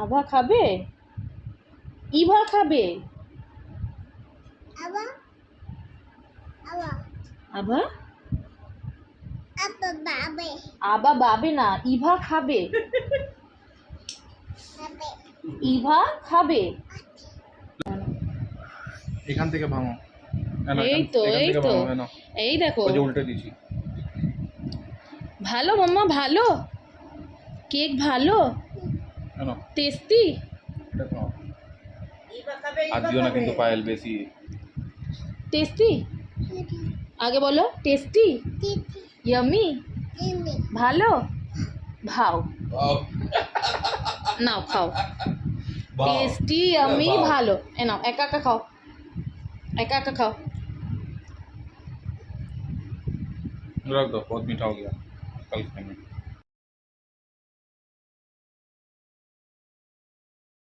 আভা খাবে, ইভা খাবে। আভা আবা বাবে না, ইভা খাবে, ইভা খাবে। এখান থেকে ভাঙো। এই তো এই তো এই দেখো উল্টে দিছি। ভালো মাম্মা, ভালো কেক, ভালো টেস্টি। আর দিও না কিন্তু পায়েল, বেশি টেস্টি, আগে বলো টেস্টি, ইয়ামি, ভালো, ভাও, নাও খাও, টেস্টি ইয়ামি ভালো। এ নাও একা একা খাও, একা একা খাও। रख दो, बहुत मीठा हो गया, कल खाएंगे।